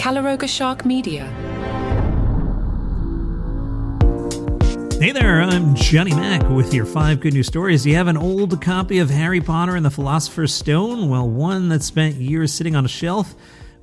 Calaroga Shark Media. Hey there, I'm Johnny Mac with your 5 good news stories. Do you have an old copy of Harry Potter and the Philosopher's Stone? Well, one that spent years sitting on a shelf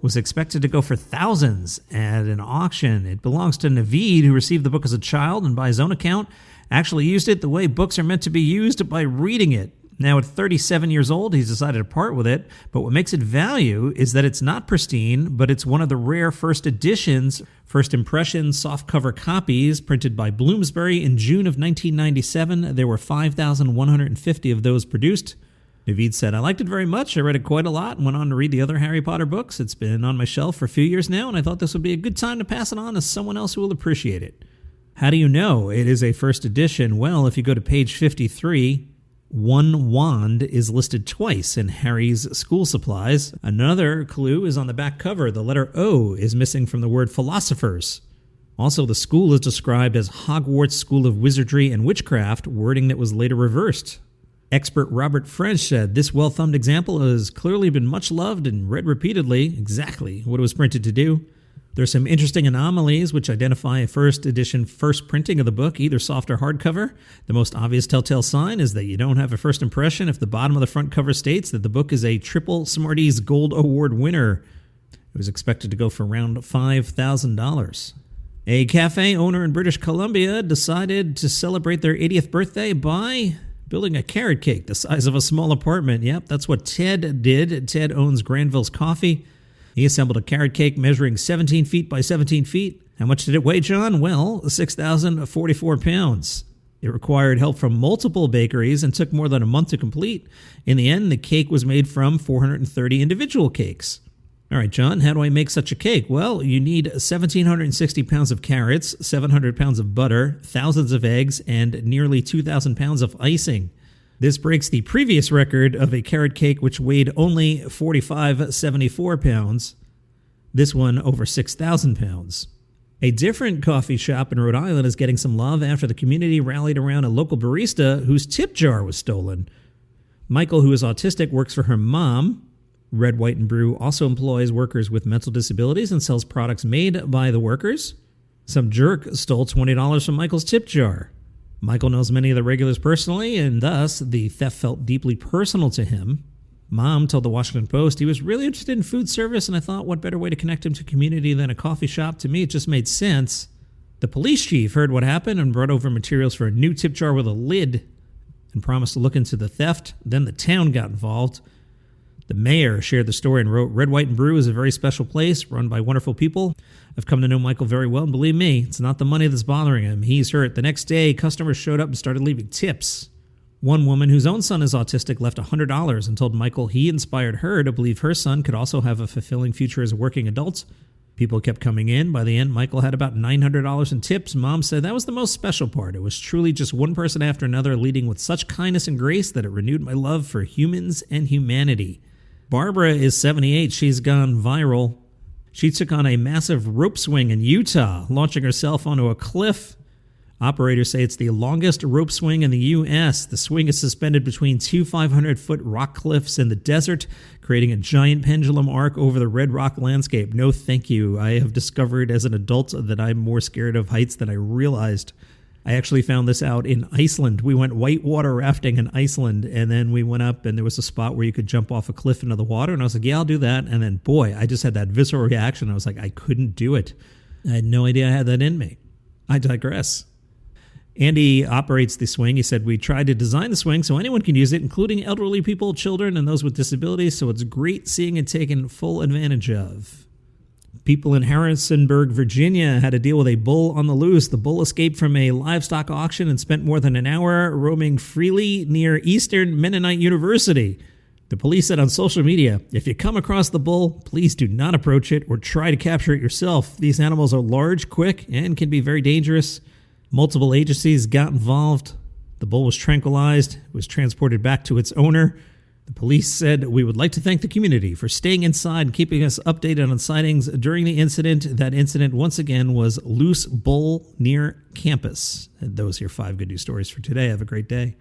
was expected to go for thousands at an auction. It belongs to Naveed, who received the book as a child and by his own account actually used it the way books are meant to be used, by reading it. Now, at 37 years old, he's decided to part with it, but what makes it value is that it's not pristine, but it's one of the rare first editions, first impression softcover copies printed by Bloomsbury in June of 1997. There were 5,150 of those produced. Naveed said, "I liked it very much. I read it quite a lot and went on to read the other Harry Potter books. It's been on my shelf for a few years now, and I thought this would be a good time to pass it on to someone else who will appreciate it." How do you know it is a first edition? Well, if you go to page 53, one wand is listed twice in Harry's school supplies. Another clue is on the back cover. The letter O is missing from the word philosophers. Also, the school is described as Hogwarts School of Wizardry and Witchcraft, wording that was later reversed. Expert Robert French said, "This well-thumbed example has clearly been much loved and read repeatedly, exactly what it was printed to do. There's some interesting anomalies which identify a first edition first printing of the book, either soft or hardcover. The most obvious telltale sign is that you don't have a first impression if the bottom of the front cover states that the book is a triple Smarties Gold Award winner." It was expected to go for around $5,000. A café owner in British Columbia decided to celebrate their 80th birthday by building a carrot cake the size of a small apartment. Yep, that's what Ted did. Ted owns Granville's Coffee. He assembled a carrot cake measuring 17 feet by 17 feet. How much did it weigh, John? Well, 6,044 pounds. It required help from multiple bakeries and took more than a month to complete. In the end, the cake was made from 430 individual cakes. All right, John, how do I make such a cake? Well, you need 1,760 pounds of carrots, 700 pounds of butter, thousands of eggs, and nearly 2,000 pounds of icing. This breaks the previous record of a carrot cake, which weighed only 4,574 pounds. This one over 6,000 pounds. A different coffee shop in Rhode Island is getting some love after the community rallied around a local barista whose tip jar was stolen. Michael, who is autistic, works for her mom. Red, White, and Brew also employs workers with mental disabilities and sells products made by the workers. Some jerk stole $20 from Michael's tip jar. Michael knows many of the regulars personally, and thus the theft felt deeply personal to him. Mom told the Washington Post he was really interested in food service, and I thought what better way to connect him to community than a coffee shop. To me, it just made sense. The police chief heard what happened and brought over materials for a new tip jar with a lid and promised to look into the theft. Then the town got involved. The mayor shared the story and wrote, "Red, White, and Brew is a very special place run by wonderful people. I've come to know Michael very well, and believe me, it's not the money that's bothering him. He's hurt." The next day, customers showed up and started leaving tips. One woman whose own son is autistic left $100 and told Michael he inspired her to believe her son could also have a fulfilling future as a working adult. People kept coming in. By the end, Michael had about $900 in tips. Mom said that was the most special part. It was truly just one person after another leading with such kindness and grace that it renewed my love for humans and humanity. Barbara is 78. She's gone viral. She took on a massive rope swing in Utah, launching herself onto a cliff. Operators say it's the longest rope swing in the U.S. The swing is suspended between two 500-foot rock cliffs in the desert, creating a giant pendulum arc over the red rock landscape. No thank you. I have discovered as an adult that I'm more scared of heights than I realized. I actually found this out in Iceland. We went whitewater rafting in Iceland, and then we went up, and there was a spot where you could jump off a cliff into the water, and I was like, yeah, I'll do that. And then, boy, I just had that visceral reaction. I was like, I couldn't do it. I had no idea I had that in me. I digress. Andy operates the swing. He said, "We tried to design the swing so anyone can use it, including elderly people, children, and those with disabilities, so it's great seeing it taken full advantage of." People in Harrisonburg, Virginia had to deal with a bull on the loose. The bull escaped from a livestock auction and spent more than an hour roaming freely near Eastern Mennonite University. The police said on social media, "If you come across the bull, please do not approach it or try to capture it yourself. These animals are large, quick, and can be very dangerous." Multiple agencies got involved. The bull was tranquilized. It was transported back to its owner. The police said, "We would like to thank the community for staying inside and keeping us updated on sightings during the incident." That incident, once again, was loose bull near campus. And those are your 5 good news stories for today. Have a great day.